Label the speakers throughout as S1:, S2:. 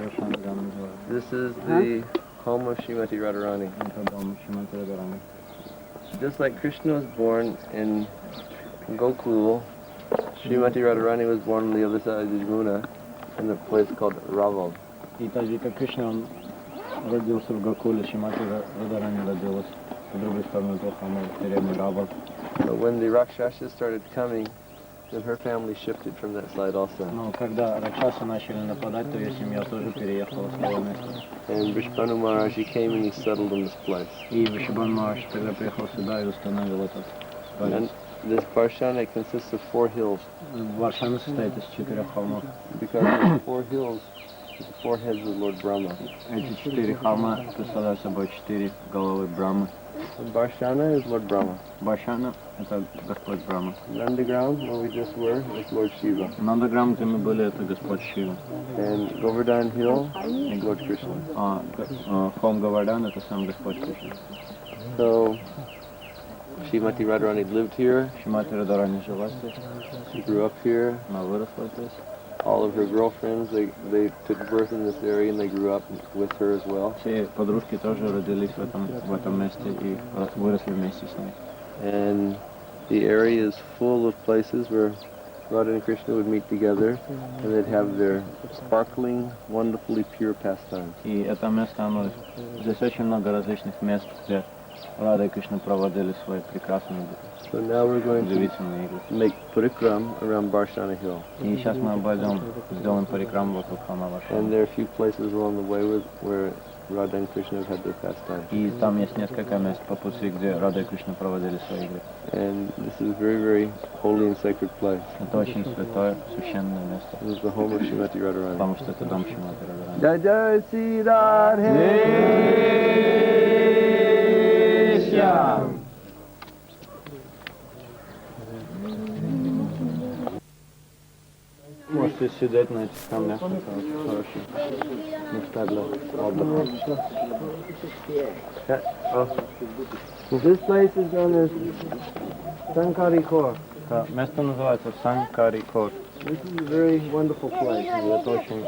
S1: This is the home of Srimati Radharani. Just like Krishna was born in Gokul, Srimati Radharani was born on the other side of Yamuna in a place called Raval.
S2: И так же, как Кришна, он родился в Гокуле, Шримати Радхарани родилась по другой стороне этого холма, в деревне Равал.
S1: But when the Rakshasas started coming, then her family shifted from that side also.
S2: Но когда ракшасы начали нападать, то ее семья тоже переехала с того места.
S1: And Vishnu Maharaj, he came and he settled in this place.
S2: И Вришабхан Махарадж тогда приехал сюда и установил этот дворец.
S1: This Barshana consists of 4 hills.
S2: Варшана состоит из 4 холмов.
S1: Because these 4 hills, the 4 heads of Lord Brahma.
S2: Эти 4 холма представляют собой 4 головы Брамы.
S1: Barshana is Lord Brahma.
S2: Баршана — это Господь Брахма.
S1: Nandagram, where we just were, is Lord Shiva.
S2: Нандаграм, где мы были, это Господь Шива.
S1: And Govardhan Hill is Lord Krishna.
S2: Холм Говардан — это сам Господь Кришна.
S1: So, Srimati Radharani lived here.
S2: Шримати Радхарани жила здесь.
S1: She grew up here.
S2: Она выросла здесь.
S1: All of her girlfriends, they took birth in this area and they grew up with her as well.
S2: Все подружки тоже родились в этом месте и выросли вместе с ней.
S1: And the area is full of places where Radha and Krishna would meet together and they'd have their sparkling, wonderfully pure pastimes.
S2: И это место, здесь очень много различных мест, где Рада и Кришна проводили свои прекрасные
S1: So now we're going to
S2: удивительные игры.
S1: make Parikrama around Barshana Hill.
S2: И сейчас мы сделаем парикраму вокруг холма Варшаны.
S1: And there are a few places along the way where Radha and Krishna have had their pastimes.
S2: И там есть несколько мест по пути, где Рада и Кришна проводили свои игры.
S1: And this is a very, very holy and sacred place.
S2: Это очень святое, священное место.
S1: This is the home of Srimati Radharani.
S2: Потому что это дом Шримати Радхарани.
S1: Jai Jai Sri Radhe.
S2: Можете сидеть на этих камнях, это очень хорошие места для отдыха.
S1: This place is known as Sankari Khor.
S2: Это место называется Санкари Кор.
S1: This is a very wonderful place.
S2: Это очень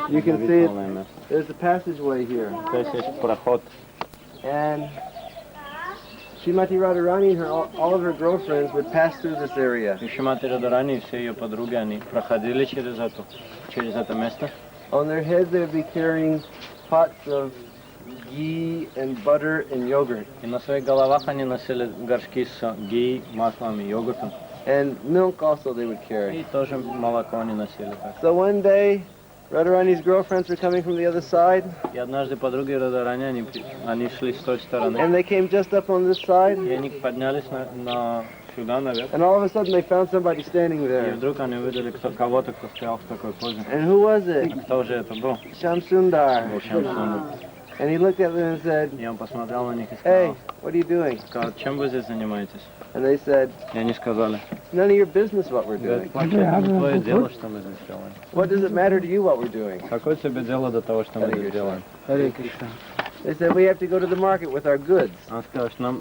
S1: You can see it.
S2: удивительное место.
S1: There's a passageway here.
S2: Здесь есть проход.
S1: And Srimati Radharani and all of her girlfriends would pass through this area.
S2: И Шримати Радхарани и все ее подруги, они проходили через это место.
S1: On their heads they would be carrying pots of ghee and butter and yogurt.
S2: И на своих головах они носили горшки с ги, маслом и йогуртом.
S1: And milk also they would carry.
S2: И тоже молоко они носили.
S1: So one day, Radharani's girlfriends were coming from the other side.
S2: И однажды подруги Радхарани, они шли с той стороны.
S1: And they came just up on this side.
S2: И они поднялись сюда наверх.
S1: And all of a sudden they found somebody standing
S2: И
S1: there.
S2: вдруг они увидели кого-то, кто стоял в такой позе.
S1: And who was it?
S2: Кто же это был?
S1: Shamsundar.
S2: Был Шамсундар.
S1: And he looked at them and said,
S2: И он посмотрел на них и
S1: "Hey,
S2: сказал,
S1: what are you doing?"
S2: чем вы здесь занимаетесь?
S1: And they said,
S2: И они сказали,
S1: "It's none of your business what we're doing.
S2: вообще это не твое дело, что мы здесь делаем.
S1: What does it matter to you what we're doing?"
S2: Какое тебе дело до того, что мы здесь делаем?
S1: They said, "We have to go to the market with our goods."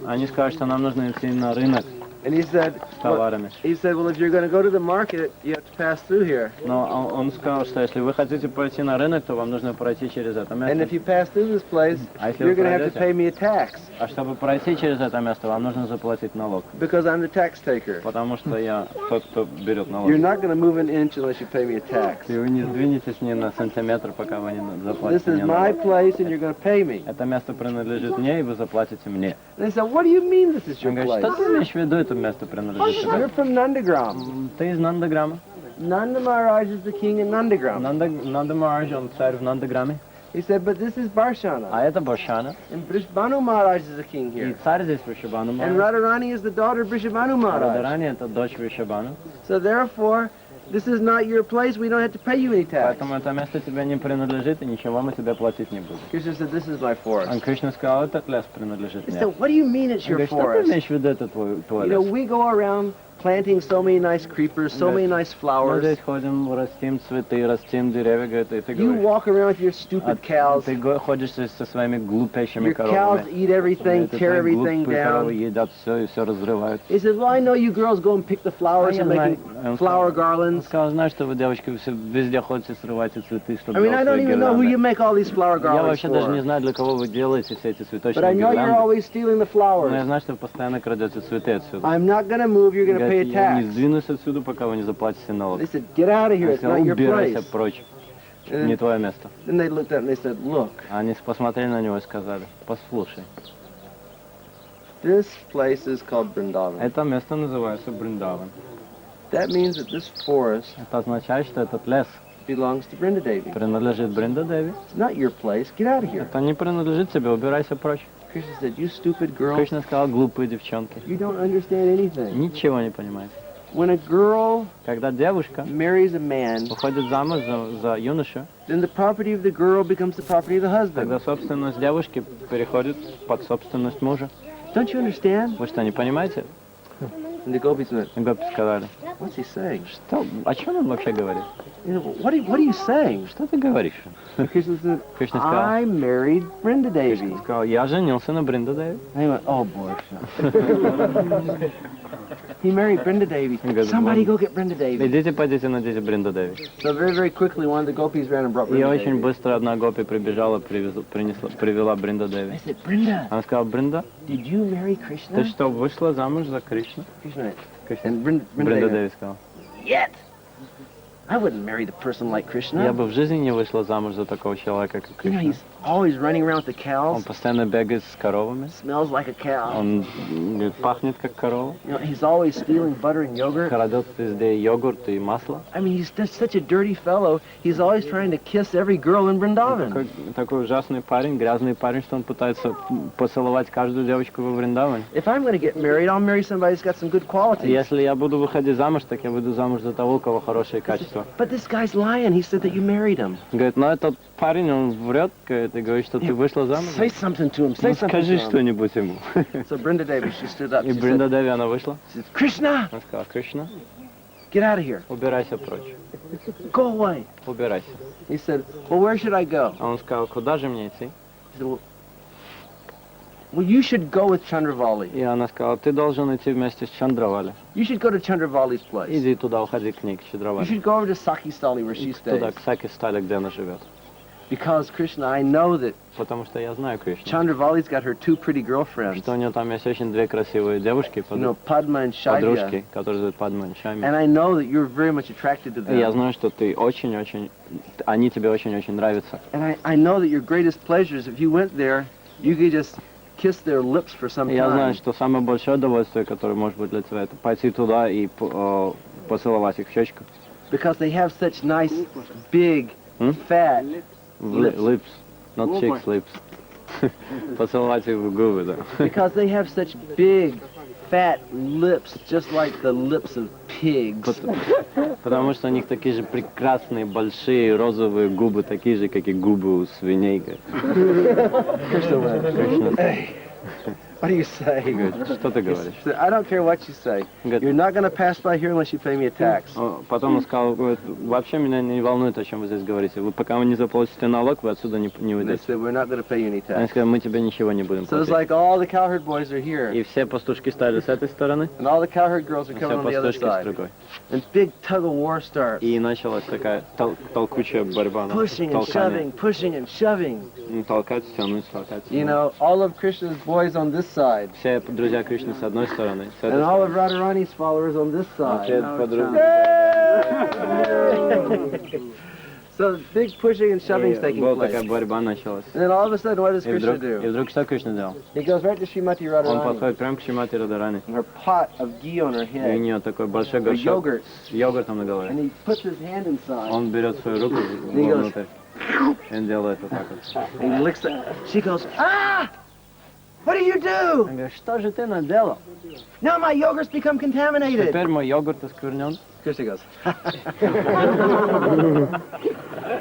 S2: Они скажут, что нам нужно идти на рынок
S1: And he said,
S2: с товарами.
S1: "Well, if you're going to go to the market, you have to pass through here.
S2: Но он сказал, что если вы хотите пойти на рынок, то вам нужно пройти через это
S1: And
S2: место.
S1: if you pass through this place, you're going to have to pay me a tax
S2: А чтобы пройти через это место, вам нужно заплатить налог.
S1: because I'm the tax taker.
S2: Потому что я тот, кто берет налог.
S1: You're not going to move an inch unless you pay me a tax.
S2: И вы не сдвинетесь ни на сантиметр, пока вы не
S1: This
S2: заплатите
S1: is
S2: мне
S1: my
S2: налог.
S1: place and you're going to pay me."
S2: Это место принадлежит мне, и вы заплатите мне.
S1: And they said, "What do you mean this is your
S2: Он говорит,
S1: place?
S2: что ты имеешь в виду, это место принадлежит тебе?
S1: You're from Nandagram.
S2: Ты из Нандаграма.
S1: Nanda Maharaj is the king in Nandagram."
S2: Нанда Махарадж, он царь в Нандаграме.
S1: He said, "But this is Barshana.
S2: А это Баршана.
S1: And Brishabhanu Maharaj is the king
S2: И
S1: here.
S2: царь здесь Вришабхану
S1: And
S2: Махарадж.
S1: Radharani is the daughter of Brishabhanu Maharaj.
S2: Радхарани это дочь Вришабхану.
S1: So therefore, this is not your place. We don't have to pay you any tax."
S2: Поэтому это место тебе не принадлежит, и ничего мы тебе платить не будем.
S1: Krishna said, "This is my
S2: А
S1: forest."
S2: Кришна сказал, этот лес принадлежит
S1: He
S2: мне.
S1: said, "What do you mean it's
S2: Он
S1: your
S2: говорит, что ты
S1: forest?
S2: имеешь в виду, это твой
S1: You know,
S2: лес?
S1: we go around planting so many nice creepers, so many nice
S2: Мы
S1: flowers.
S2: здесь ходим, растим цветы, растим деревья, говорит, и ты
S1: You
S2: говоришь,
S1: walk around with your stupid cows.
S2: ты ходишь со своими глупейшими
S1: Your cows
S2: коровами.
S1: eat everything,
S2: Это
S1: tear
S2: твои
S1: everything
S2: глупые коровы
S1: down.
S2: едят все и все разрывают.
S1: He says, well, I know you girls go and pick the flowers and making flower
S2: Он
S1: garlands.
S2: сказал, знаешь, что вы, девочки, все везде ходите, срываете цветы, чтобы
S1: I mean,
S2: делать
S1: I don't
S2: свои
S1: even know who you
S2: гирлянды.
S1: make all these flower
S2: Я
S1: garlands
S2: вообще даже не
S1: for.
S2: знаю, для кого вы делаете все эти
S1: But I
S2: цветочные
S1: know you're
S2: гирлянды.
S1: always stealing the
S2: Но я
S1: flowers.
S2: знаю, что вы постоянно крадете цветы отсюда.
S1: I'm not going to move, you're going to pay a
S2: Говорит, я не
S1: tax.
S2: сдвинусь отсюда, пока вы не заплатите налог.
S1: They said, get out of here,
S2: Я
S1: it's
S2: сказал,
S1: not your
S2: убирайся
S1: place.
S2: прочь,
S1: And
S2: не твое место.
S1: then they looked at him and they said, look,
S2: Они посмотрели на него и сказали, послушай,
S1: this place is called Vrindavan.
S2: это место называется Бриндаван.
S1: That means that this forest
S2: Это означает, что этот лес
S1: belongs to Brinda Devi.
S2: принадлежит Бринда Деви.
S1: It's not your place, get out of here.
S2: Это не принадлежит тебе, убирайся прочь.
S1: Krishna said, you stupid girl,
S2: Кришна сказал, глупые девчонки.
S1: you don't understand anything.
S2: Ничего не понимаете.
S1: When a girl
S2: Когда девушка
S1: marries a man,
S2: выходит замуж за юношу,
S1: then the property of the girl becomes the property of the
S2: тогда
S1: husband.
S2: собственность девушки переходит под собственность мужа.
S1: Don't you understand?
S2: Вы что, не понимаете?
S1: And the gopis went,
S2: И гопи сказали,
S1: what's he saying?
S2: что, о чем он вообще говорит?
S1: You know, what are you saying?
S2: Что ты говоришь?
S1: Krishna said,
S2: Кришна сказал,
S1: I married Brinda Devi.
S2: Кришна сказал, я женился на Бринда Деви.
S1: And he went, oh boy. He married Brinda Devi.
S2: He goes,
S1: Somebody
S2: "Well,
S1: go get Brinda Devi.
S2: Идите, пойдите, найдите Бринда Деви.
S1: So very quickly one of the gopis ran and brought
S2: И
S1: Brinda
S2: очень
S1: Devi.
S2: быстро одна гопи прибежала, привела Бринда
S1: I
S2: Деви.
S1: said, Brinda,
S2: Она сказала, Бринда,
S1: did you marry
S2: ты
S1: Krishna?
S2: что, вышла замуж за Кришну?
S1: Krishna went,
S2: Кришна.
S1: and Brinda
S2: Бринда
S1: Devi
S2: Деви
S1: went,
S2: сказала,
S1: yet. I wouldn't marry the person like
S2: я
S1: Krishna.
S2: бы в жизни не вышла замуж за такого человека, как
S1: You know,
S2: Кришна.
S1: he's always running around with the
S2: Он
S1: cows,
S2: постоянно бегает с коровами,
S1: smells like a cow.
S2: он говорит, пахнет как корова,
S1: You know, he's always stealing butter and yogurt.
S2: крадет везде йогурт и масло.
S1: I mean, he's just such a dirty fellow. He's always trying to kiss every girl in Vrindavan.
S2: Такой ужасный парень, грязный парень, что он пытается поцеловать каждую девочку во Вриндаване.
S1: If I'm going to get married, I'll marry somebody who's got some good qualities.
S2: Если я буду выходить замуж, так я выйду замуж за того, у кого хорошие качества.
S1: But this guy's lying. He said that you married him.
S2: Говорит, но этот парень, он врет, говорит, и говорит, что ты вышла замуж.
S1: Say something to him. Say
S2: Ну,
S1: something
S2: скажи
S1: to him.
S2: что-нибудь ему.
S1: So Brinda Devi, she stood up.
S2: И
S1: She
S2: Бринда
S1: said,
S2: Деви, она вышла.
S1: Krishna,
S2: Она сказала, Кришна,
S1: get out of here.
S2: убирайся прочь,
S1: Go away.
S2: убирайся.
S1: He said, well, where should I go?
S2: А он сказал, куда же мне идти?
S1: He said, well, you should go with Chandravali.
S2: И она сказала, ты должен идти вместе с Чандравали.
S1: You should go to Chandravali's place.
S2: Иди туда, уходи к ней, к
S1: You
S2: Чандравали.
S1: should go over to Saki Stali where she
S2: Туда,
S1: stays.
S2: к Саки Стале, где она живет.
S1: Because, Krishna, I know that
S2: Потому что я знаю Кришну.
S1: Chandravali's got her two pretty girlfriends.
S2: Что у нее там есть очень две красивые девушки,
S1: You know, Padma and Shaivya.
S2: подружки, которые зовут Падма и Шами.
S1: And I know that you're very much attracted to
S2: И я
S1: them.
S2: знаю, что ты очень-очень, они тебе очень-очень нравятся.
S1: And I know that your greatest pleasure is if you went there, you could just kiss their lips for some
S2: И я знаю,
S1: time.
S2: что самое большое удовольствие, которое может быть для тебя, это пойти туда и поцеловать их в щечку.
S1: Because they have such nice, big,
S2: Hmm?
S1: fat lips.
S2: Lips, not cheeks, lips. Поцеловать их в губы, да.
S1: Because they have such big, fat lips, just like the lips of pigs.
S2: Потому что у них такие же прекрасные, большие, розовые губы, такие же, как и губы у свиней.
S1: Krishna went,
S2: Кришна,
S1: hey, what do you say?
S2: говорит, что ты говоришь?
S1: She said, I don't care what you say.
S2: Говорит,
S1: You're not going to pass by here unless you pay me a tax.
S2: Потом он сказал, говорит, вообще меня не волнует, о чем вы здесь говорите. Вы пока вы не заплатите налог, вы отсюда не
S1: And they
S2: уйдете.
S1: said, we're not going to pay you any
S2: Они
S1: tax.
S2: сказали, мы тебе ничего не будем
S1: So it's
S2: платить.
S1: like all the cowherd boys are here,
S2: И все пастушки стали с этой стороны,
S1: and all the cowherd girls are
S2: и
S1: coming
S2: все
S1: on the other
S2: пастушки с
S1: side.
S2: другой.
S1: And big tug of war starts.
S2: И началась такая толкучая борьба,
S1: Pushing and
S2: толкание.
S1: shoving, pushing and shoving.
S2: Толкать, тянуть, толкать.
S1: You know, all of Krishna's boys on this side,
S2: Все друзья Кришны с одной стороны, с этой
S1: and all
S2: стороны.
S1: of Radharani's followers on this
S2: А все
S1: side.
S2: подруги.
S1: So big pushing and shoving is
S2: И
S1: taking
S2: была
S1: place.
S2: такая борьба началась.
S1: And then all of a sudden, what does
S2: И
S1: Krishna
S2: вдруг,
S1: do?
S2: что Кришна делал?
S1: He goes right to Srimati
S2: Он
S1: Radharani,
S2: подходит прямо к Шримати Радарани.
S1: and her pot of ghee on her
S2: И у
S1: head,
S2: нее такой большой
S1: or
S2: горшок
S1: yogurt,
S2: с йогуртом на голове.
S1: and he puts his hand inside,
S2: Он берет свою руку
S1: И goes,
S2: внутрь. И он делает вот так вот.
S1: and he licks it. She goes, ah! What do you do?
S2: Он говорит, что же ты наделал?
S1: Now my yogurt's become contaminated.
S2: Теперь мой йогурт осквернен.
S1: Krishna goes.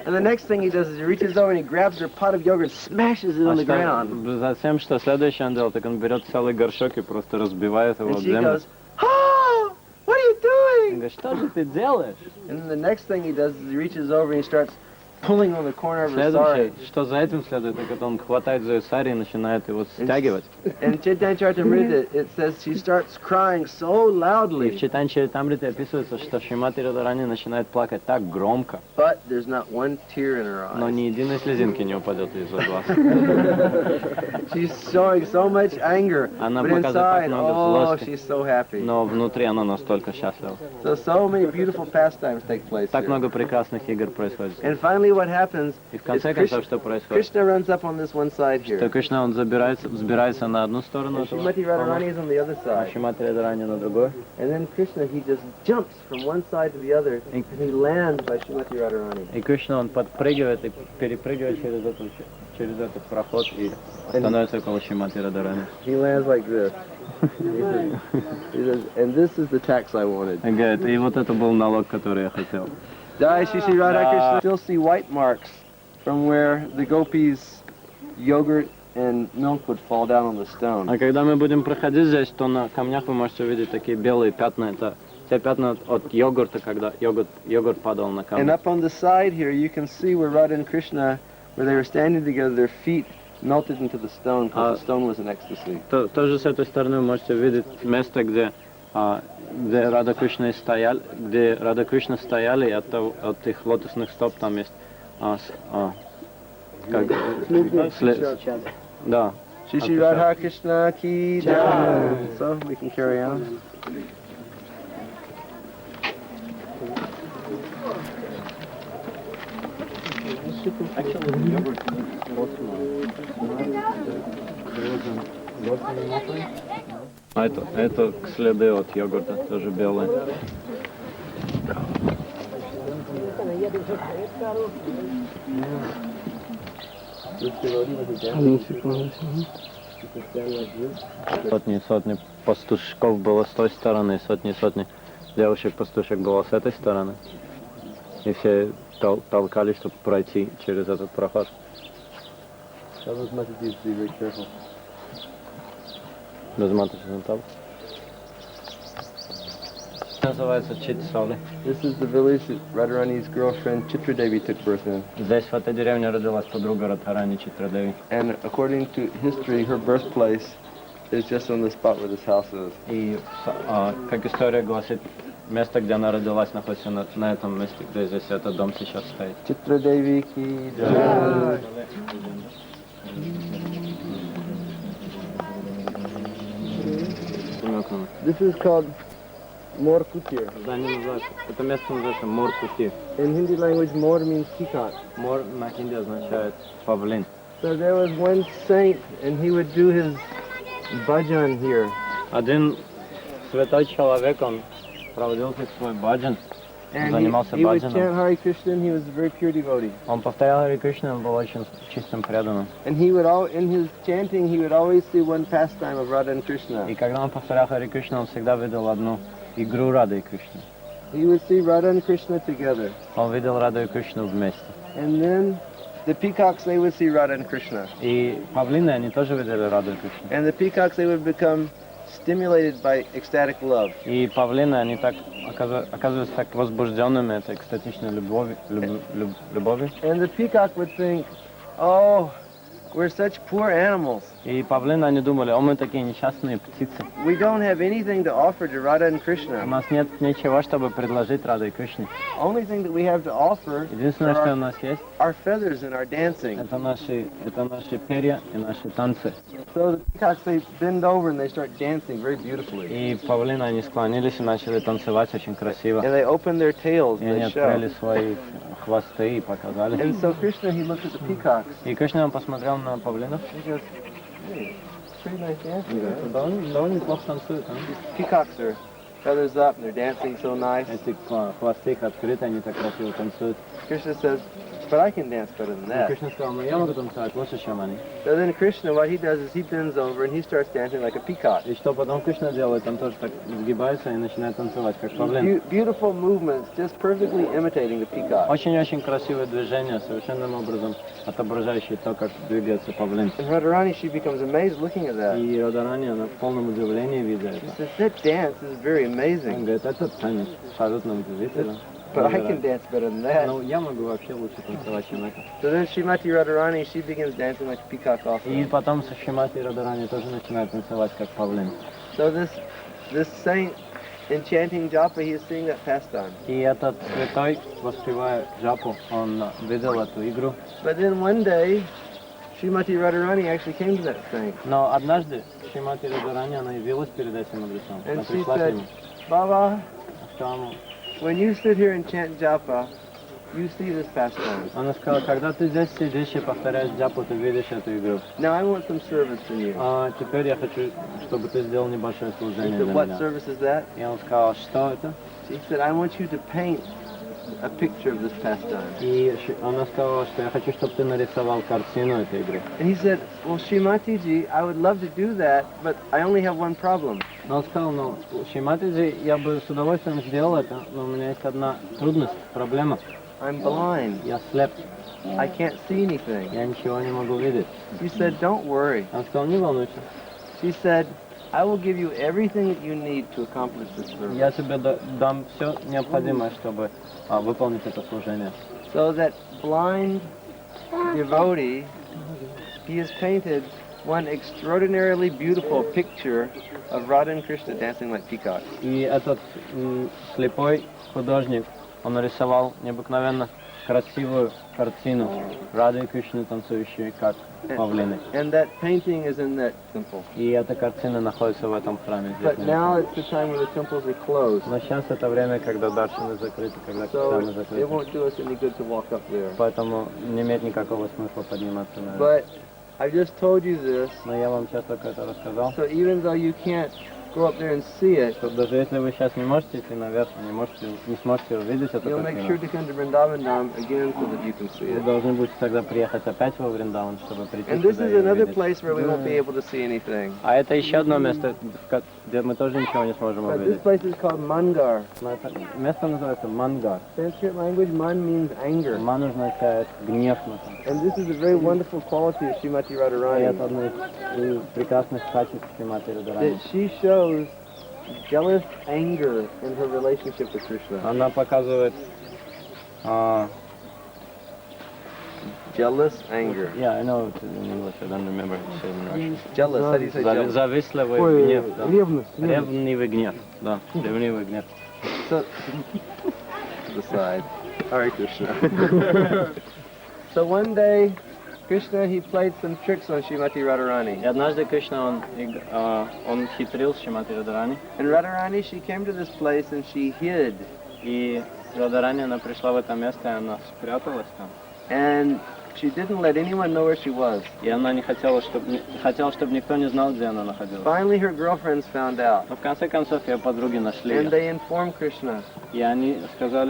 S1: And the next thing he does is he reaches over and he grabs her pot of yogurt and smashes it on the ground.
S2: Затем, что следующее он делает, так он берет целый горшок и просто разбивает его
S1: And
S2: об
S1: she
S2: землю.
S1: goes, oh, what are
S2: говорит, что же ты делаешь?
S1: And then the next thing he does is he reaches over and he starts pulling on the corner of her sari.
S2: Следующее, что за этим следует, так это он хватает за ее сари и начинает его стягивать.
S1: And Chaitanya Charitamrita, it says she starts crying so
S2: И в
S1: loudly,
S2: Чайтанье Чаритамрите описывается, что Шримати Радарани начинает плакать так громко,
S1: but there's not one tear in her
S2: но
S1: eyes.
S2: ни единой слезинки не упадет из ее глаз.
S1: She's showing so much anger,
S2: Она
S1: but
S2: показывает так
S1: inside,
S2: много
S1: oh,
S2: злости.
S1: she's so happy.
S2: Но внутри она настолько счастлива.
S1: So many beautiful pastimes take place
S2: Так
S1: here.
S2: много прекрасных игр происходит.
S1: And finally what happens
S2: И в
S1: is
S2: конце концов, что происходит?
S1: Krishna runs up on this one side
S2: Что
S1: here.
S2: Кришна, он взбирается на одну сторону
S1: And
S2: этого
S1: Srimati Radharani is on the other
S2: а
S1: side.
S2: Шримати Радарани на другой.
S1: And then Krishna, he just jumps from one side to the other, and he lands by Srimati Radharani.
S2: И Кришна, он подпрыгивает и перепрыгивает через этот проход и становится около Шримати Радарани.
S1: He lands like this. He says, and this is the tax I wanted.
S2: И говорит, и вот это был налог, который я хотел.
S1: Jai Shri Shri Radha Krishna. Still see white marks from where the gopis' yogurt and milk would fall down on the stone.
S2: А когда мы будем проходить здесь, то на камнях вы можете увидеть такие белые пятна. Это те пятна от йогурта, когда йогурт падал на
S1: And
S2: камни.
S1: up on the side here, you can see where Radha and Krishna, where they were standing together, their feet melted into the stone because the stone was in ecstasy.
S2: Тоже с этой стороны вы можете увидеть место, где Рада Кришна стояли, и от их лотосных стоп там есть да.
S1: Shri Shri Radha Krishna ki jai. So we can carry on.
S2: А это следы от йогурта, тоже белые. Сотни пастушков было с той стороны, сотни девушек-пастушек было с этой стороны. И все толкали, чтобы пройти через этот проход.
S1: Tell those messages to be very careful.
S2: Называется Читсали.
S1: This is the village that Radharani's girlfriend Chitra Devi took birth in.
S2: Здесь в этой деревне родилась подруга Радхарани Читрадеви.
S1: And according to history, her birthplace is just on the spot where this house is.
S2: И как история гласит, место, где она родилась, находится на этом месте, где здесь этот дом сейчас стоит.
S1: Chitra Devi ki jai. This is called Mor Kutir.
S2: Здание называется, это место называется Мор-Кути.
S1: In Hindi language, Mor means peacock.
S2: Мор на хинди означает павлин.
S1: So there was one saint, and he would do his bhajan here.
S2: Один святой человек, он проводил здесь свой баджан,
S1: And
S2: занимался
S1: he would
S2: баджаном.
S1: chant Hare Krishna, and he was a very pure devotee.
S2: Он повторял Хари Кришна, он был очень чистым преданным.
S1: And he would in his chanting, he would always see one pastime of Radha and Krishna.
S2: И когда он повторял Хари Кришна, он всегда видел одну игру Рады и Кришны.
S1: He would see Radha and Krishna together.
S2: Он видел Раду и Кришну вместе.
S1: And then the peacocks, they would see Radha and Krishna.
S2: И павлины, они тоже видели Раду и Кришну.
S1: And the peacocks, they would become stimulated by ecstatic love.
S2: И павлины, они так оказываются так возбужденными этой экстатичной любовью.
S1: And the peacock would think, oh, we're such poor animals.
S2: И павлины, они думали, о, мы такие несчастные птицы.
S1: We don't have anything to offer to Radha and
S2: У
S1: Krishna.
S2: нас нет ничего, чтобы предложить Раде и Кришне.
S1: Only thing that we have to offer
S2: Единственное, что у нас есть,
S1: are feathers and our dancing.
S2: это наши перья и наши танцы.
S1: So the peacocks, they bend over and they start dancing very beautifully.
S2: И павлины, они склонились и начали танцевать очень красиво.
S1: And they open their tails
S2: И
S1: and
S2: они
S1: they
S2: открыли
S1: show.
S2: свои хвосты и показали.
S1: And so Krishna, he looked at the peacocks.
S2: И Кришна, он посмотрел на павлинов.
S1: He goes, hey, pretty nice dancing. Right?
S2: Довольно неплохо танцуют.
S1: Peacocks are feathers up and they're dancing so nice.
S2: Эти хвосты их открыты, они так красиво танцуют.
S1: Krishna says, but I can dance better than
S2: Но
S1: that.
S2: Кришна сказал, я могу танцевать лучше, чем они.
S1: So then Krishna, what he does is he bends over and he starts dancing like a peacock.
S2: И что потом Кришна делает? Он тоже так сгибается и начинает танцевать, как павлин.
S1: Beautiful movements, just perfectly imitating the peacock.
S2: Очень-очень красивые движения, совершенным образом отображающие то, как двигается павлин.
S1: And Radharani, she becomes amazed looking at that.
S2: И Радарани, она в полном удивлении видит
S1: She
S2: это.
S1: says, that dance is very
S2: Он
S1: amazing,
S2: говорит, этот танец абсолютно удивительно.
S1: but I can dance better than that.
S2: Но я могу вообще лучше танцевать, чем это.
S1: So then Srimati Radharani, she begins dancing like a peacock
S2: И
S1: also.
S2: потом со Шримати Радарани тоже начинает танцевать, как павлин.
S1: So this saint in chanting japa, he is seeing that pastime.
S2: И этот святой, воспевая джапу, он видел эту игру.
S1: But then one day, Srimati Radharani actually came to that saint.
S2: Но однажды Шримати Радарани, она явилась перед этим мудрецом. Она
S1: And she
S2: пришла к
S1: said,
S2: нему.
S1: Baba,
S2: Сказала ему,
S1: when you sit here and chant japa, you see this pastime.
S2: она сказала, когда ты здесь сидишь и повторяешь джапу, ты видишь эту игру.
S1: Now I want some service from you.
S2: А теперь я хочу, чтобы ты сделал небольшое
S1: He
S2: служение
S1: said,
S2: для
S1: what
S2: меня.
S1: service is that?
S2: И он сказал, что это?
S1: She said, I want you to paint a picture of this pastime.
S2: И она сказала, что я хочу, чтобы ты нарисовал картину этой игры.
S1: And he said, well, Srimati ji, I would love to do that, but I only have one problem.
S2: Но он сказал, ну, Шриматиджи, я бы с удовольствием сделал это, но у меня есть одна трудность, проблема.
S1: I'm blind.
S2: Я слеп,
S1: I can't see anything.
S2: я ничего не могу видеть.
S1: She said, don't worry.
S2: Он сказал, не волнуйся,
S1: She said, I will give you everything that you need to accomplish this service.
S2: я тебе дам все необходимое, чтобы выполнить это служение.
S1: So that blind devotee, he has painted one extraordinarily beautiful picture of Radha and Krishna dancing like peacocks.
S2: И этот слепой художник, он нарисовал необыкновенно красивую картину Рады и Кришны, танцующие как павлины.
S1: And that painting is in that temple.
S2: И эта картина находится в этом храме.
S1: But now it's the time when the temples are closed.
S2: Но сейчас это время, когда даршаны закрыты, когда
S1: So
S2: храмы
S1: it
S2: закрыты.
S1: won't do us any good to walk up there.
S2: Поэтому не имеет никакого смысла подниматься наверх.
S1: But I just told you this,
S2: Но я вам сейчас только это рассказал.
S1: so even though you can't go up there and see it,
S2: Что даже если вы сейчас не можете идти наверх, не сможете увидеть эту
S1: you'll make sure
S2: картину,
S1: to come to Vrindavan Dham again so that you can see
S2: вы
S1: it.
S2: должны будете тогда приехать опять во Вриндаван, чтобы прийти
S1: And this
S2: сюда
S1: is
S2: и
S1: another
S2: увидеть.
S1: place where we won't be able to see anything.
S2: А это еще одно место, где мы тоже ничего не сможем
S1: But this
S2: увидеть.
S1: place is called Mangar.
S2: Но это место называется Мангар.
S1: Sanskrit language, man means anger.
S2: Ман означает гнев.
S1: And this is a very wonderful quality of Srimati
S2: И это
S1: Radharani,
S2: одно из прекрасных качеств Шримати Радарани.
S1: that she shows jealous anger in her relationship with Krishna.
S2: Она показывает
S1: Jealous anger.
S2: Yeah, I know it in English, I don't remember how to say it in Russian.
S1: Jealous, how do you say jealous?
S2: Завистливый гнев, да.
S1: Ревность.
S2: Ревнивый гнев, да, ревнивый гнев.
S1: So, to the side. Hare Krishna. So one day, Krishna, he played some tricks on Srimati
S2: И
S1: Radharani.
S2: однажды Кришна, он хитрил с Шримати Радарани,
S1: And Radharani, she came to this place and she hid.
S2: и Радарани, она пришла в это место, и она спряталась там.
S1: And she didn't let anyone know where she was.
S2: И она не хотела, чтобы никто не знал, где она находилась.
S1: Finally, her girlfriends found out.
S2: Но в конце концов ее подруги нашли
S1: And
S2: ее.
S1: they informed Krishna.
S2: И они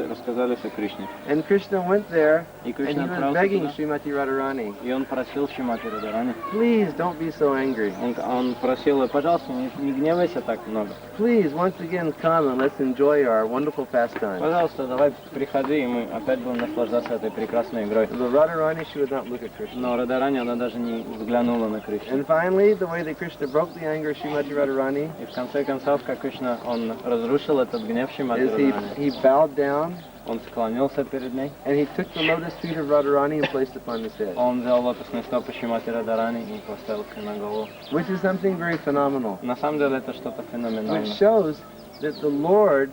S2: рассказали все Кришне.
S1: And Krishna went there
S2: И
S1: and
S2: Кришна
S1: he was
S2: отправился
S1: begging
S2: туда,
S1: Srimati Radharani,
S2: и он просил Шримати Радарани.
S1: please don't be so angry.
S2: Он просил ее, пожалуйста, не гневайся так много.
S1: Please, once again, come and let's enjoy our wonderful pastime.
S2: Пожалуйста, давай приходи, и мы опять будем наслаждаться этой прекрасной игрой.
S1: But Radharani, she would not look at Krishna.
S2: Но Радарани, она даже не взглянула на Кришну.
S1: And finally, the way that Krishna broke the anger of Srimati Radharani
S2: И в конце концов, как Кришна, он разрушил этот гнев Шримати
S1: is
S2: Радарани.
S1: he bowed down
S2: Он склонился перед ней,
S1: and he took the lotus feet of Radharani and placed it upon his head,
S2: он взял лотосные стопы Шримати Радарани и поставил себе на голову.
S1: which is something very phenomenal,
S2: На самом деле это что-то
S1: which
S2: феноменальное.
S1: shows that the Lord,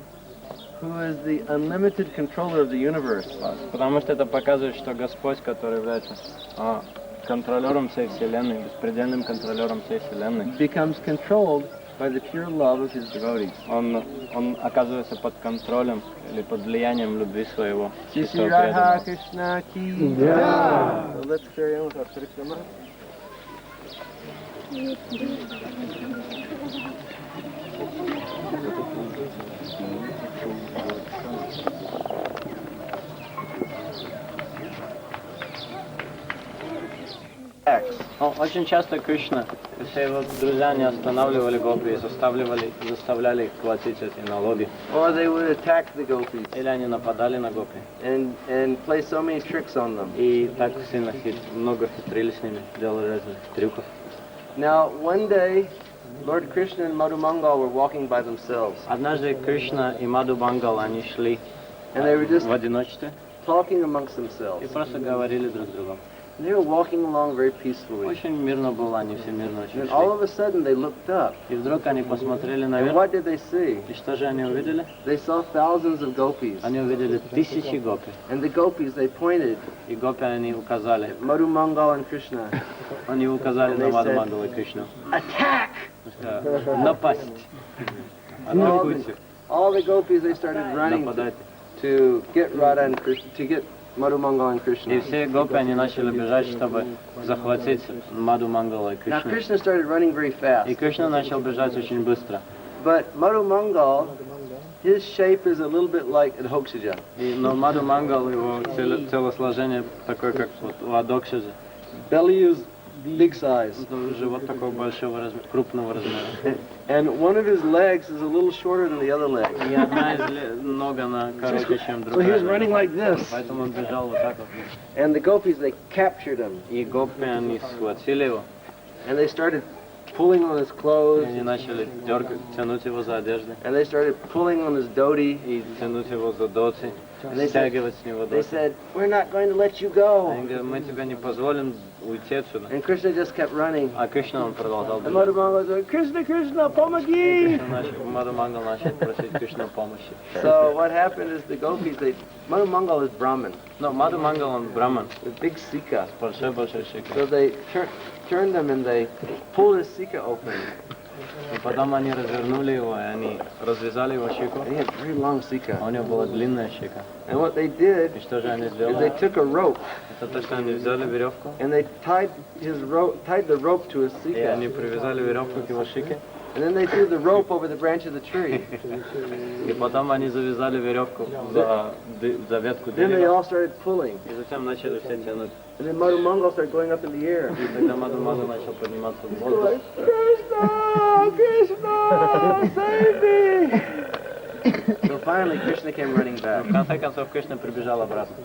S1: who is the unlimited controller of the universe,
S2: Потому что это показывает, что Господь, который является контролером всей Вселенной, беспредельным контролером всей Вселенной,
S1: becomes controlled by the pure love of his devotees.
S2: он оказывается под контролем или под влиянием любви своего
S1: Shri
S2: чистого
S1: Radha
S2: преданного.
S1: Krishna ki jai. So let's carry on with our Parikrama. attacks.
S2: Очень часто Кришна, все его друзья не останавливали гопи и заставляли их платить эти налоги.
S1: Or they would attack the gopis
S2: Или они нападали на гопи.
S1: and play so many tricks on them.
S2: И так сильно много хитрили с ними, делали разных трюков.
S1: Now, one day, Lord Krishna and Madhu Mangal were walking by themselves.
S2: Однажды Кришна и Мадху Мангал, они шли
S1: And they were just
S2: в одиночестве
S1: talking amongst
S2: и
S1: themselves.
S2: просто говорили друг с другом.
S1: And they were walking along very peacefully.
S2: Очень мирно было, они все мирно очень
S1: And all
S2: шли.
S1: of a sudden, they looked up.
S2: И вдруг они посмотрели
S1: And
S2: наверх,
S1: what did they see?
S2: и что же они увидели?
S1: They saw thousands of gopis.
S2: Они увидели тысячи гопи.
S1: And the gopis, they pointed
S2: И гопи они указали.
S1: at Madhu Mangal and Krishna.
S2: Они указали
S1: And
S2: на
S1: they
S2: Мадху
S1: said,
S2: Мангала и Кришну.
S1: Attack!
S2: Напасть.
S1: And
S2: Атакуйте.
S1: all the gopis, they started running
S2: Нападайте.
S1: to get Radha and Krishna, to get Madhu Mangal and
S2: И
S1: Krishna.
S2: все гопи, они начали бежать, чтобы захватить Мадху Мангала и
S1: Now
S2: Кришну.
S1: Krishna started running very fast.
S2: И Кришна начал бежать очень быстро.
S1: But Madhu Mangal, his shape is a little bit like Adhokshaja.
S2: Но Мадху Мангал, его телосложение такое, как вот у Адокшиджи.
S1: Belly is big size.
S2: Живот такого большого размера, крупного размера.
S1: And one of his legs is a little shorter than the other leg.
S2: И одна из ног, она короче, чем
S1: So he was
S2: другая.
S1: running like this.
S2: Поэтому он бежал вот так вот.
S1: And the gopis, they captured him.
S2: И гопи, они схватили его.
S1: And they started pulling on his
S2: И
S1: clothes.
S2: они начали тянуть его за одежды.
S1: And they started pulling on his dhoti.
S2: И тянуть его за доти.
S1: They said,
S2: Стягивать с него
S1: they
S2: доти.
S1: said, we're not going to let you go.
S2: Они говорят, мы тебе не позволим уйти отсюда.
S1: And Krishna just kept running.
S2: А Кришна, он продолжал
S1: And Madhu
S2: бежать.
S1: Mangal was like, Krishna, Krishna, помоги!
S2: Мадху Мангал начал просить Кришну помощи.
S1: So what happened is the gopis, Madhu Mangal is Brahmin,
S2: Но Мадху Мангал, он браман,
S1: with big sika.
S2: большой шикар.
S1: So they turned him and they pulled his sika open.
S2: И потом они развернули его, и они развязали его щеку.
S1: And he had very long sika.
S2: А у него была длинная щека.
S1: And what they did
S2: И что же они
S1: is they
S2: сделали?
S1: took a rope
S2: Это то, что они взяли веревку,
S1: and they tied the rope to his
S2: и
S1: sika.
S2: они привязали веревку к его шике.
S1: And then they threw the rope over the branch of the tree.
S2: И потом они завязали веревку за ветку
S1: Then they
S2: дерева.
S1: all started pulling.
S2: И затем начали все тянуть.
S1: And then Madhu Mangal started going up in the air.
S2: И тогда Мадху Мангал начал подниматься в
S1: He
S2: воздух.
S1: was like, Krishna, Krishna, save me! So finally Krishna came running back.
S2: В конце концов Кришна прибежал обратно.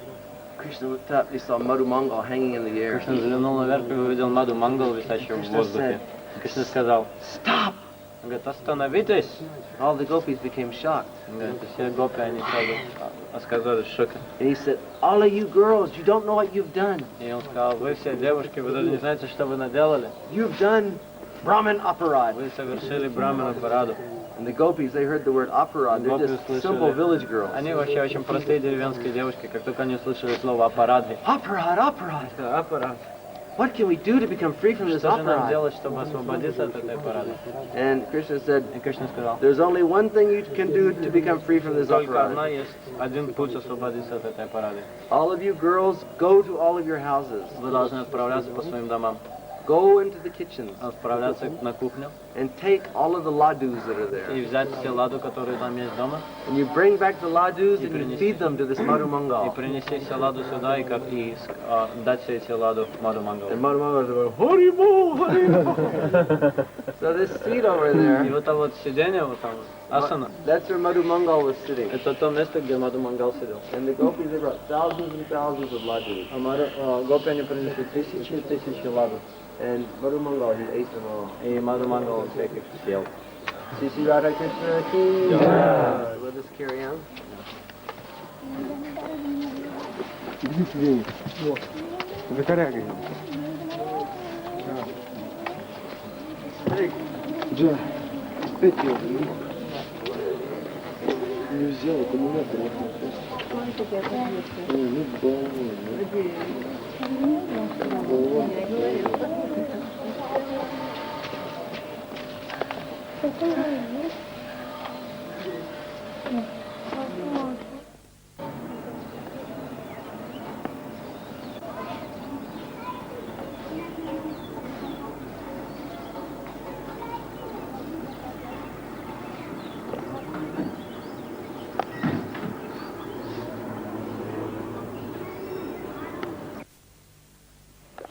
S1: Krishna looked up, he saw Madhu Mangal hanging in the air.
S2: Кришна взглянул наверх и увидел Мадху Мангал, висящего в воздухе. Кришна сказал,
S1: Stop!
S2: он говорит, остановитесь!
S1: All the gopis became shocked.
S2: Он говорит, все гопи, они сразу сказали в шоке.
S1: And he said, all of you girls, you don't know what you've done.
S2: И он сказал, вы все девушки, вы даже не знаете, что вы наделали.
S1: You've done Brahmin aparad.
S2: Вы совершили брамана параду.
S1: And the gopis, they heard the word aparad. They're just simple village girls.
S2: Они вообще очень простые деревенские девушки, как только они услышали слово аппарадхи.
S1: Aparad, aparad.
S2: Аппарат.
S1: What can we do to become free from this
S2: Что же нам
S1: aparad?
S2: делать, чтобы освободиться от этой парады?
S1: And Krishna said,
S2: И Кришна сказал,
S1: there's only one thing you can do to become free from this
S2: только одна
S1: aparad.
S2: есть, один путь освободиться от этой парады.
S1: All of you girls, go to all of your houses.
S2: Вы должны отправляться по своим домам,
S1: Go into the kitchens
S2: отправляться на кухню
S1: and take all of the ladus that are there.
S2: и взять все ладу, которые там есть дома,
S1: And you bring back the ladus and you feed them to this Madhu
S2: и
S1: Mangal.
S2: принести все ладу сюда, и дать все эти ладу Мадху Мангалу.
S1: And Madhu Mangal is going, Haribol, Haribol. So this seat over
S2: И
S1: there,
S2: вот это вот сиденье, вот там, асана,
S1: that's where Madhu Mangal was sitting.
S2: это то место, где Мадху Мангал сидел.
S1: And the gopis, they brought thousands and thousands of ladus.
S2: А гопи, они принесли тысячи и тысячи ладу.
S1: And Madhu Mangal, he ate them all.
S2: И Мадху Мангал он всех их съел.
S1: Sisi Radha Krishna ki
S2: Yeah.
S1: jai. Let us carry on.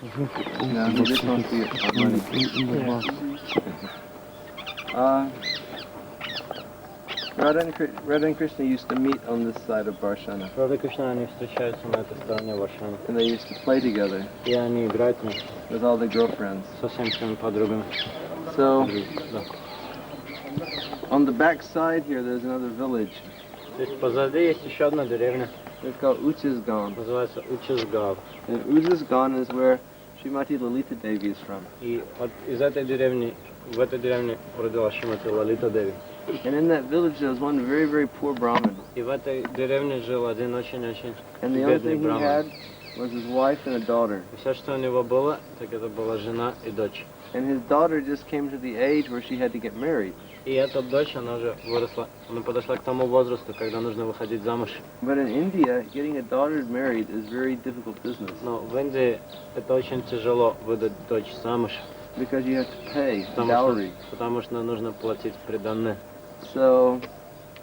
S1: No, he just wants to get money. Radha and Krishna used to meet on this side of Barshana.
S2: Правда, Кришна, они встречаются на этой стороне Варшаны.
S1: And they used to play together
S2: И они играют
S1: with all their girlfriends.
S2: со всеми своими подругами.
S1: So,
S2: Да.
S1: on the back side here, there's another village.
S2: То есть позади есть еще одна деревня,
S1: It's called Uchisgan.
S2: называется Учизгав.
S1: And Uchisgan is where Srimati Lalita Devi is from.
S2: И вот из этой деревни, в этой деревне родилась Шримати Лалита Деви.
S1: And in that village there was one very, very poor Brahmin.
S2: И в этой деревне жил один очень-очень
S1: And the only
S2: бедный
S1: thing he had
S2: браман.
S1: was his wife and a daughter.
S2: И все, что у него было, так это была жена и дочь.
S1: And his daughter just came to the age where she had to get married.
S2: И эта дочь, она уже выросла, она подошла к тому возрасту, когда нужно выходить замуж.
S1: But in India, getting a daughter married is very difficult business
S2: Но в Индии это очень тяжело выдать дочь замуж,
S1: because you have to pay dowry.
S2: потому что нужно платить приданое.
S1: So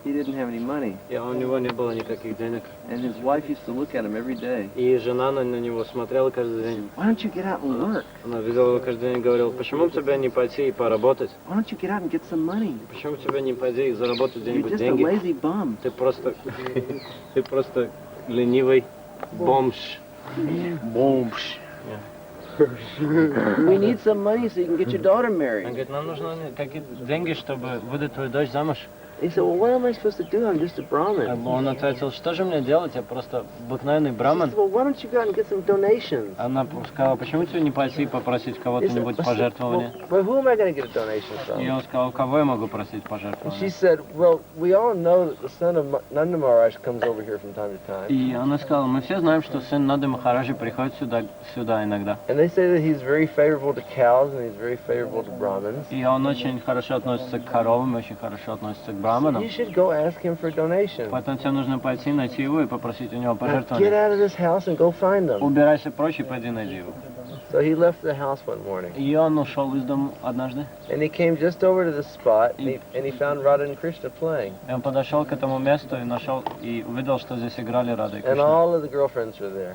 S1: he didn't have any money.
S2: И у него не было никаких денег.
S1: And his wife used to look at him every day.
S2: И жена на него смотрела каждый день.
S1: Why don't you get out and work?
S2: Она видела его каждый день и говорила, почему бы тебе не пойти и поработать?
S1: Why don't you get out and get some money?
S2: Почему бы тебе не пойти и заработать
S1: You're
S2: где-нибудь
S1: just a
S2: деньги?
S1: lazy bum.
S2: Ты просто ленивый бомж. Бомж.
S1: We need some money so you can get your daughter
S2: Он
S1: married.
S2: говорит, нам нужны какие-то деньги, чтобы выдать твою дочь замуж.
S1: He said, well, what am I supposed to do? I'm just a Brahmin.
S2: Он ответил, что же мне делать, я просто обыкновенный
S1: He
S2: браман.
S1: said, well, why don't you go out and get some donations?
S2: Она сказала, почему тебе не пойти и попросить
S1: He
S2: кого-то-нибудь
S1: said,
S2: пожертвования?
S1: well, who am I going to get a donation
S2: И
S1: from?
S2: он сказал, у кого я могу просить
S1: And she
S2: пожертвования?
S1: said, well, we all know that the son of Nanda Maharaj comes over here from time to time.
S2: И она сказала, мы все знаем, что сын Нады Махараджи приходит сюда иногда.
S1: And they say that he's very favorable to cows and he's very favorable to Brahmins.
S2: И он очень хорошо относится к коровам, очень хорошо относится к браманам.
S1: You should go ask him for a donation.
S2: Поэтому тебе нужно пойти, найти его и попросить у него
S1: Now, get
S2: пожертвования.
S1: out of this house and go find them.
S2: Убирайся прочь и пойди найди его.
S1: So he left the house one morning.
S2: И он ушел из дома однажды.
S1: And he came just over to the spot and he found Radha and Krishna playing.
S2: И он подошел к этому месту и нашел, и увидел, что здесь играли Рада и
S1: And
S2: Кришна.
S1: all of the girlfriends were there.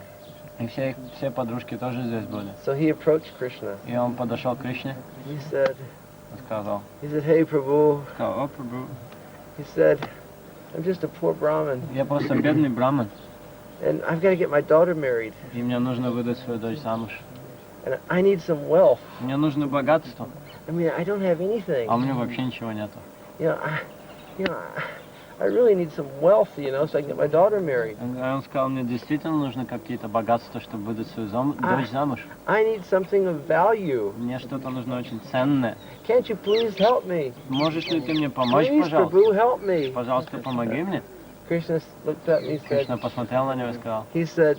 S2: И все подружки тоже здесь были.
S1: So he approached Krishna.
S2: И он подошел к Кришне
S1: He said,
S2: и сказал,
S1: hey Prabhu.
S2: о, Прабху,
S1: He said, I'm just a poor Brahmin
S2: я просто бедный браман,
S1: and I've got to get my daughter married.
S2: и мне нужно выдать свою дочь замуж.
S1: And I need some wealth.
S2: Мне нужно богатство,
S1: I mean, I don't have anything.
S2: а у меня вообще ничего нету.
S1: I really need some wealth, so I can get my daughter married.
S2: Он сказал, мне действительно нужно какие-то богатства, чтобы выдать свою дочь замуж.
S1: I need something of value.
S2: Мне что-то нужно очень ценное.
S1: Can't you please help me?
S2: Можешь ли ты мне помочь,
S1: Please,
S2: пожалуйста?
S1: Prabhu, help me.
S2: Пожалуйста, помоги мне.
S1: Krishna looked at me and said,
S2: Кришна посмотрел на него и сказал,
S1: he said,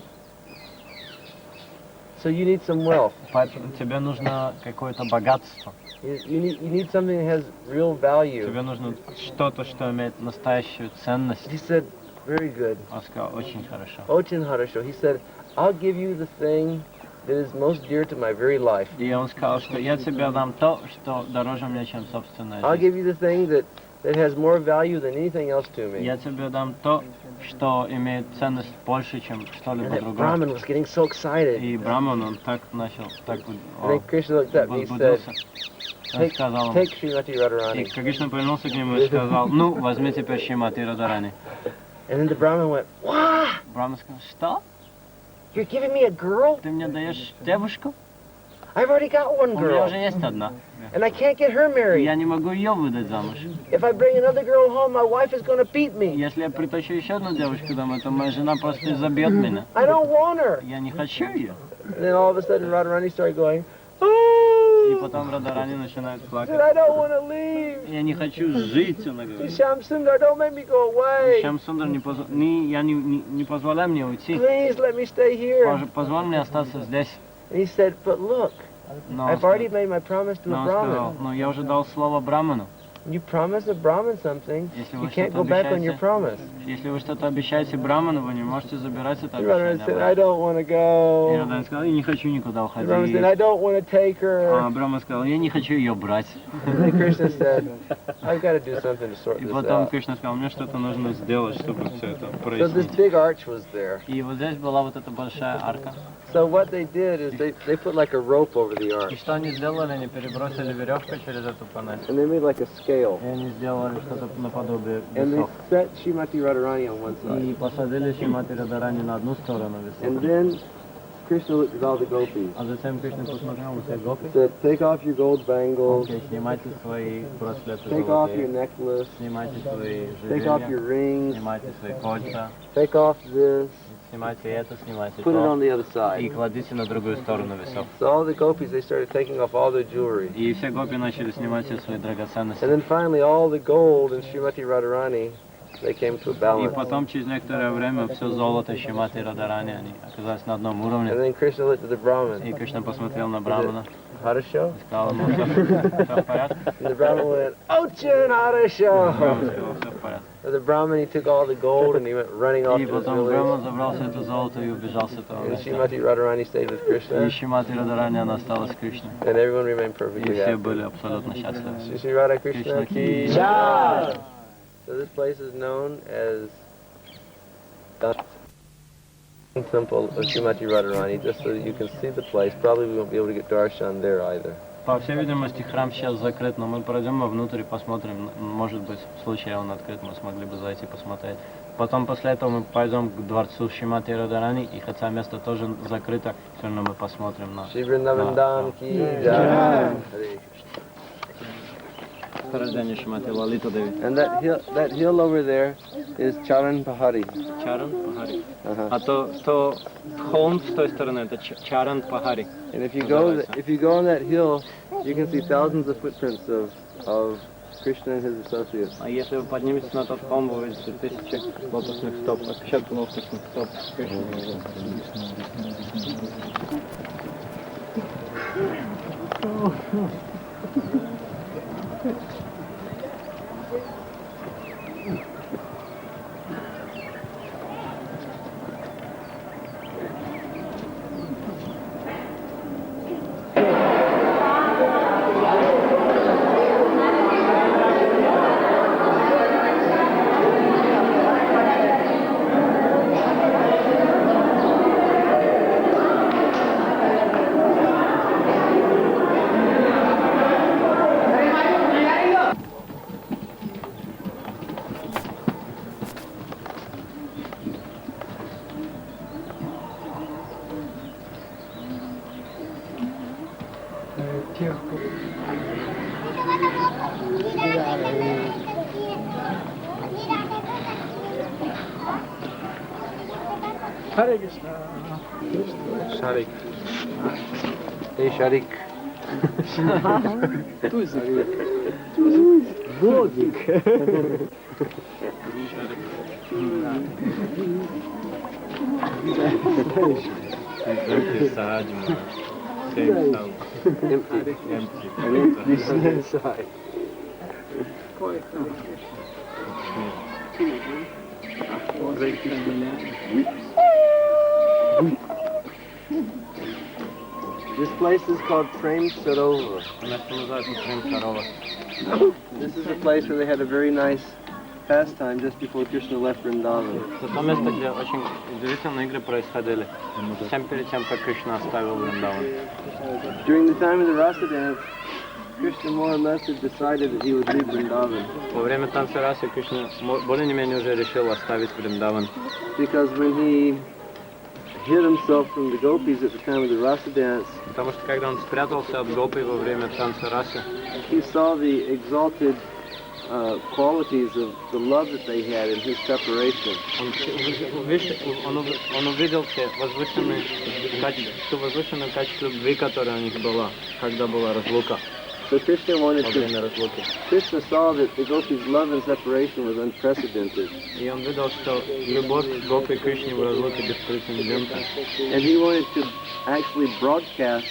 S1: so you need some wealth.
S2: поэтому тебе нужно какое-то богатство.
S1: You need something that has real value.
S2: Тебе нужно что-то, что имеет настоящую ценность.
S1: He said, very good.
S2: Он сказал, очень хорошо.
S1: Очень хорошо. He said, I'll give you the thing that is most dear to my very life.
S2: И он сказал, что я тебе дам то, что дороже мне, чем собственная
S1: I'll
S2: жизнь.
S1: give you the thing that has more value than anything else to me.
S2: Я тебе дам то, что имеет ценность больше, чем
S1: And
S2: что-либо
S1: that
S2: другое.
S1: Brahmin was getting so excited.
S2: И Браман, он так начал, так
S1: And then Krishna looked at me and said,
S2: возбудился. Он сказал ему,
S1: take Srimati
S2: и
S1: Radharani.
S2: Кришна повернулся к нему и сказал, ну, возьми теперь Шримати Радарани.
S1: And then the Brahmin went, what?
S2: Браман сказал, что?
S1: You're giving me a girl?
S2: Ты мне даешь девушку?
S1: I've already got one
S2: У меня
S1: girl.
S2: уже есть одна.
S1: And I can't get her
S2: И
S1: married.
S2: я не могу ее выдать замуж.
S1: If I bring another girl home, my wife is going to beat me.
S2: Если я притащу еще одну девушку домой, то моя жена просто забьет меня.
S1: I don't want her.
S2: Я не хочу ее.
S1: And then all of a sudden Radharani started going,
S2: И
S1: oh,
S2: потом Радарани начинает
S1: said,
S2: плакать.
S1: I don't want to leave.
S2: Я не хочу жить, она говорит.
S1: Sham Sundar, don't make me go away.
S2: Шам Сундар, не позволяй мне уйти.
S1: Please let me stay here.
S2: Позволь мне остаться здесь.
S1: And he said, but look,
S2: Но
S1: I've already made my promise to a
S2: он сказал,
S1: Brahmin.
S2: но я уже дал слово Браману.
S1: You promise a Brahmin something,
S2: Если
S1: you
S2: вы
S1: can't
S2: что-то
S1: go back on your
S2: обещаете,
S1: promise.
S2: если вы что-то обещаете Браману, вы не можете забирать это
S1: The Radharani
S2: обещание.
S1: said, I don't want to
S2: И
S1: go.
S2: Радарани сказал, я не хочу никуда
S1: The Brahmin
S2: уходить.
S1: said, I don't want to take
S2: А
S1: her.
S2: Брахма сказал, я не хочу ее брать.
S1: And then Krishna said, I've got to do something to sort
S2: И
S1: this
S2: потом
S1: out.
S2: Кришна сказал, мне что-то нужно сделать, чтобы все это
S1: So this
S2: прояснить.
S1: big arch was there.
S2: И вот здесь была вот эта большая арка.
S1: So So what they did is they put like a rope over the ark.
S2: И что они сделали? Они перебросили веревку через эту панель.
S1: And they made like a scale.
S2: И они сделали что-то наподобие
S1: And they
S2: весов.
S1: set Srimati Radharani on one
S2: И
S1: side.
S2: посадили Шримати Радарани на одну сторону
S1: And
S2: весов.
S1: then Krishna looked at all the gopis.
S2: А затем Кришна посмотрел на все гопи.
S1: Said, take off your gold bangles,
S2: Окей, снимайте свои браслеты
S1: take off your
S2: золотые,
S1: necklace,
S2: снимайте свои
S1: take off your
S2: ожерелья,
S1: rings,
S2: снимайте свои кольца,
S1: take off this,
S2: снимайте это, снимайте
S1: put it on
S2: то.
S1: the other
S2: И
S1: side.
S2: кладите на другую сторону весов.
S1: So all the gopis, they started taking off all their jewelry.
S2: И все гопи начали снимать все свои
S1: And
S2: драгоценности.
S1: then finally all the gold in Srimati Radharani, they came to a
S2: И
S1: balance.
S2: потом через некоторое время все золото Шримати Радарани, они оказались на одном
S1: And
S2: уровне.
S1: then Krishna looked at the Brahmin.
S2: И Кришна посмотрел на Брамана
S1: Harasho?
S2: и сказал ему, все в порядке?
S1: And the Brahmin went, Ochan Harasho!
S2: Браман сказал, все в порядке.
S1: So the Brahmin, he took all the gold and he went running off
S2: И
S1: to his
S2: потом
S1: village.
S2: Браман забрал все это золото и убежал с этого
S1: And
S2: места.
S1: Srimati Radharani stayed with
S2: И
S1: Krishna.
S2: Шримати Радарани, она осталась с Кришной.
S1: And everyone remained
S2: И
S1: perfectly
S2: все
S1: happy.
S2: были абсолютно счастливы.
S1: Shri Radha Krishna
S2: Krishna
S1: ki
S2: ki
S1: jai. So this place is known as the temple of Srimati Radharani, just so that you can see the place. Probably we won't be able to get darshan there either.
S2: По всей видимости, храм сейчас закрыт, но мы пройдем вовнутрь и посмотрим. Может быть, в случае он открыт, мы смогли бы зайти посмотреть. Потом после этого мы пойдем к дворцу Шримати Радарани, и хотя место тоже закрыто, все равно мы посмотрим на
S1: Shri Vrindavan Dham ki jai. Hare
S2: рождение Шримати Лалита Деви.
S1: And that hill over there is Charan Pahari.
S2: Чаран Пахари.
S1: Uh-huh.
S2: А то холм с той стороны, это Чаран Пахари.
S1: And if you go on that hill, you can see thousands of footprints of Krishna and his associates.
S2: А если вы подниметесь на тот холм, вы увидите тысячи лотосных стоп, отпечатков лотосных стоп Кришны.
S3: Hare Krishna.
S1: Sharik. Hey Sharik.
S3: Богик.
S1: Empty inside. This place is called Prem Sarovar.
S2: Место называется Прем Сарова.
S1: This is a place where they had a very nice pastime just before Krishna left Vrindavan.
S2: Это то место, где очень удивительные игры происходили. Всем перед тем, как Кришна оставил Вриндаван.
S1: During the time of the Rasa dance, Krishna more or less had decided that he would leave Vrindavan.
S2: Во время танца расы Кришна более-менее уже решил оставить Вриндаван.
S1: Because when he hid himself from the gopis at the time of the Rasa dance,
S2: Потому что когда он спрятался от гопи во время танца расы,
S1: he saw the exalted qualities of the love that they had in his separation.
S2: он увидел все возвышенные качества любви, которая у них была, когда была разлука,
S1: So Krishna
S2: во
S1: wanted
S2: время
S1: to,
S2: разлуки.
S1: Krishna saw that the gopis' love and separation was unprecedented.
S2: И он видел, что любовь гопи к Кришне в разлуке беспрецедентна.
S1: And he wanted to actually broadcast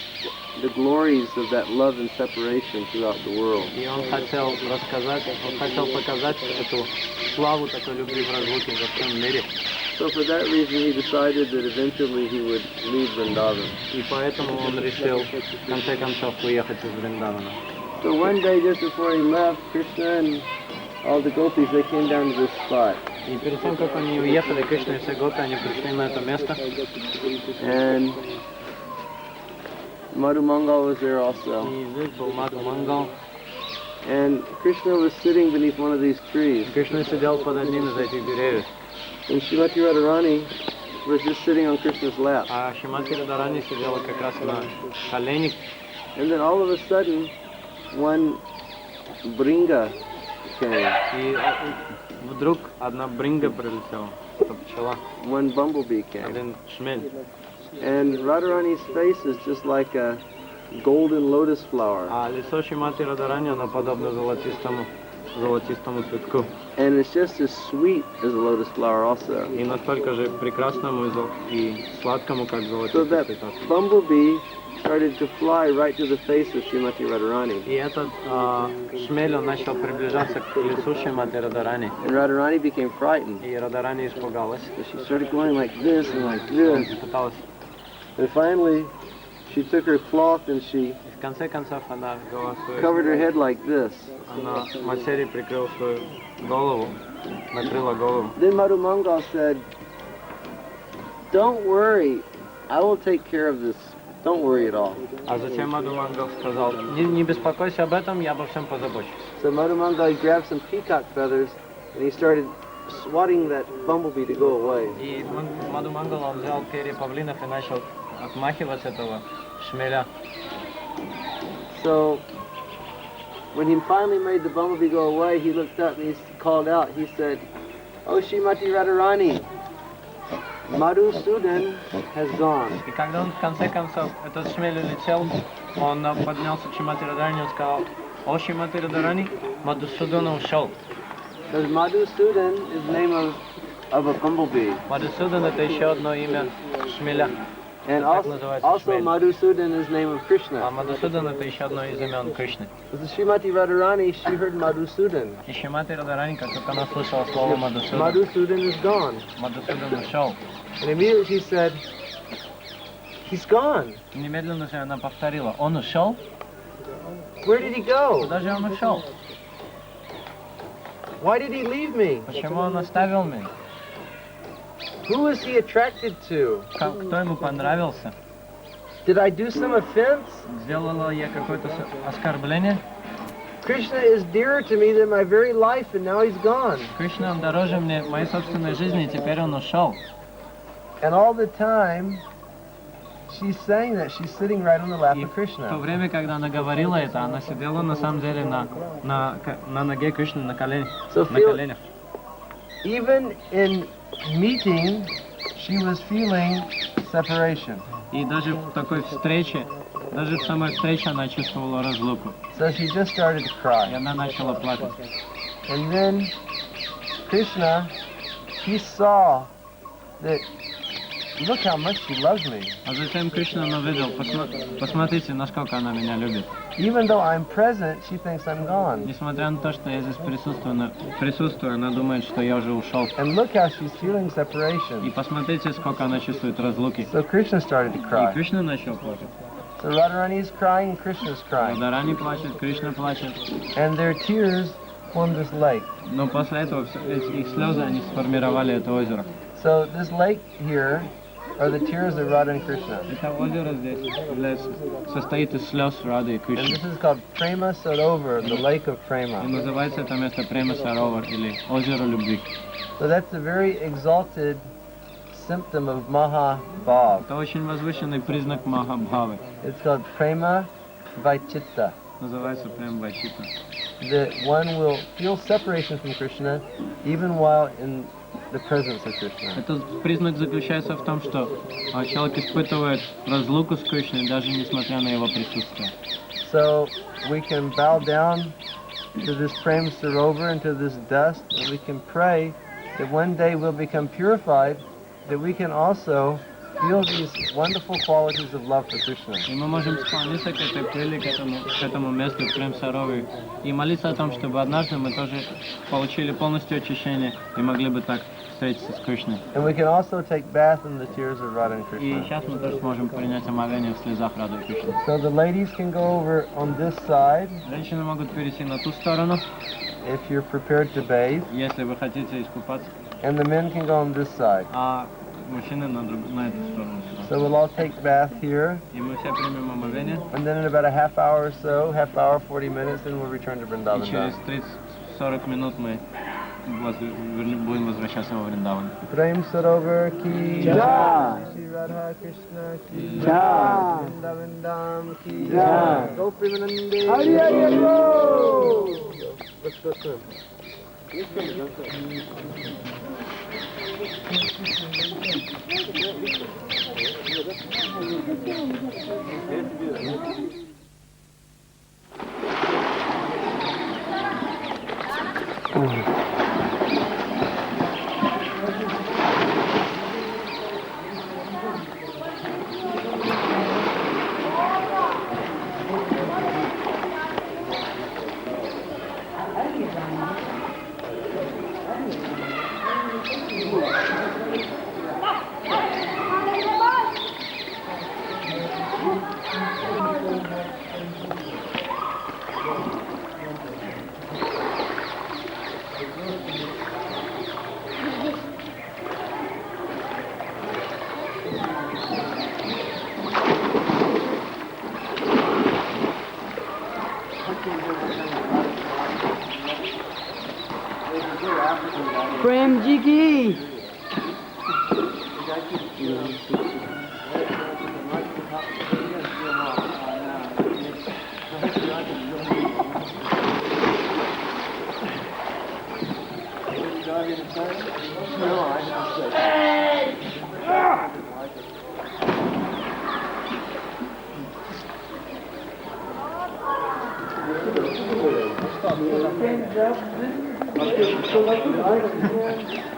S1: the glories of that love and separation throughout the world.
S2: И он хотел показать эту славу такой любви в разлуке во всем мире.
S1: So for that reason he decided that eventually he would leave Vrindavan.
S2: И поэтому он решил в конце концов уехать из Вриндавана.
S1: So one day just before he left, Krishna and all the gopis, they came down to this spot.
S2: И перед тем, как они уехали, Кришна и все гопи, они пришли на это место.
S1: And Madhu Mangal was there also.
S2: И здесь был Мадху Мангал.
S1: And Krishna was sitting beneath one of these trees.
S2: Кришна сидел под одним из этих деревьев.
S1: And Srimati Radharani was just sitting on Krishna's lap.
S2: А Шримати Радарани сидела как раз на коленях.
S1: And then all of a sudden, one bringa came.
S2: И вдруг одна бринга прилетела, это пчела,
S1: One bumblebee came.
S2: один шмель.
S1: And Radharani's face is just like a golden lotus flower.
S2: А лицо Шримати Радарани, оно подобно золотистому цветку.
S1: And it's just as sweet as a lotus flower also.
S2: И настолько же прекрасному и сладкому, как
S1: So
S2: золотистый
S1: that
S2: цветок.
S1: bumblebee started to fly right to the face of Srimati Radharani.
S2: И этот шмель, он начал приближаться к лицу Шримати Радарани.
S1: And Radharani became frightened.
S2: И Радарани испугалась.
S1: So she started going like this and like
S2: Она
S1: this.
S2: пыталась.
S1: And finally, she took her cloth and she
S2: И в конце концов она взяла свою...
S1: covered her head like this.
S2: Она материей прикрыла свою голову, накрыла голову.
S1: Then Madhu Mangal said, "Don't worry, I will take care of this. Don't worry at all."
S2: А затем Мадху Мангал сказал, не беспокойся об этом, я обо всем позабочусь.
S1: So Madhu Mangal grabbed some peacock feathers and he started swatting that bumblebee to go away.
S2: И Мадху Мангал, он взял перья павлинов и начал отмахивать этого шмеля.
S1: So when he finally made the bumblebee go away, he looked up and he called out. He said, "Oh, Srimati Radharani, Madhusudan has gone."
S2: И когда он в конце концов, этот шмель улетел, он поднялся к Шримати Радарани и сказал, о, Шримати Радарани, Мадхусудана ушел.
S1: Because Madhusudan is the name of a bumblebee.
S2: Мадхусудан это еще одно имя шмеля.
S1: And
S2: Так
S1: also,
S2: называется
S1: also
S2: шмель.
S1: Madhusudan is the name of
S2: А
S1: Krishna.
S2: Мадхусудан это еще одно из имен Кришны.
S1: So Srimati Radharani, she heard Madhusudan.
S2: И Шримати Радарани, как только она слышала слово Мадхусудан,
S1: Madhusudan is gone.
S2: Мадхусудан ушел.
S1: And immediately she said, "He's gone.
S2: И немедленно же она повторила, он ушел?
S1: Where did he go?
S2: Куда же он ушел?
S1: Why did he leave me?
S2: Почему он оставил меня?
S1: Who is he attracted to?
S2: Кто ему понравился?
S1: Did I do some offense?
S2: Сделала я какое-то оскорбление?
S1: Krishna is dearer to me than my very life, and now he's gone."
S2: Кришна, он дороже мне моей собственной жизни, и теперь он ушел.
S1: And all the time, she's saying that she's sitting right on the lap
S2: И
S1: of
S2: в то
S1: Krishna.
S2: время, когда она говорила это, она сидела на самом деле на ноге Кришны, на коленях.
S1: So
S2: На
S1: feel,
S2: коленях.
S1: even in meeting, she was feeling separation.
S2: И даже в такой встрече, даже в самой встрече она чувствовала разлуку.
S1: So she just started to
S2: И
S1: cry.
S2: она начала плакать.
S1: And then Krishna, he saw that, look how much she loves me.
S2: А затем Кришна он увидел, посмотрите, насколько она меня любит.
S1: Even though I'm present, she thinks I'm gone.
S2: Несмотря на то, что я здесь присутствую, она думает, что я уже ушел.
S1: And look how she's feeling
S2: И
S1: separation.
S2: посмотрите, сколько она чувствует разлуки.
S1: So Krishna started to
S2: И
S1: cry.
S2: Кришна начал плакать.
S1: So Radharani is crying and Krishna's crying.
S2: Радарани плачет, Кришна плачет.
S1: And their tears form this lake.
S2: Но после этого их слезы, они сформировали это озеро.
S1: So this lake here are the tears of Radha and Krishna.
S2: Это озеро здесь состоит из слез Рады и
S1: And
S2: Кришны.
S1: this is called Prema Sarovar, the lake of
S2: И
S1: Prema.
S2: называется это место Према Саровар или озеро любви.
S1: So that's a very exalted symptom of Mahabhav.
S2: Это очень возвышенный признак Махабхавы.
S1: It's called Prema Vaichitta.
S2: Называется Прем Вайчита.
S1: That one will feel separation from Krishna even while in the presence of Krishna.
S2: Этот признак заключается в том, что человек испытывает разлуку с Кришной, даже несмотря на его присутствие.
S1: So we can bow down to this Prem Sarovar and to this dust, and we can pray that one day we'll become purified, that we can also feel these wonderful qualities of love for Krishna.
S2: И мы можем склониться к этой пыли, к этому месту Прем Саровы, и молиться о том, чтобы однажды мы тоже получили полностью очищение и могли бы так встретиться с Кришной.
S1: And we can also take bath in the tears of Radha and
S2: И
S1: Krishna.
S2: сейчас мы тоже сможем принять омовение в слезах Рады и Кришны.
S1: So the ladies can go over on this side
S2: Женщины могут перейти на ту сторону,
S1: if you're prepared to bathe,
S2: если вы хотите искупаться.
S1: and the men can go on this side.
S2: А мужчины на эту сторону.
S1: So we'll all take bath here,
S2: И мы все примем омовение.
S1: and then in about a half hour or so, half hour, 40 minutes, then we'll return to
S2: И
S1: Vrindavan.
S2: через 30-40 минут мы будем возвращаться во Вриндаван.
S1: Prem Sarovar ki
S3: Jai.
S1: Shri Radha Krishna ki
S3: Jai.
S1: Vrindavan Dham ki
S3: Jai.
S1: Gopi Vinande.
S3: Hari Hari Bol.
S1: Let's go swim.
S3: Prem जी की
S1: Stop.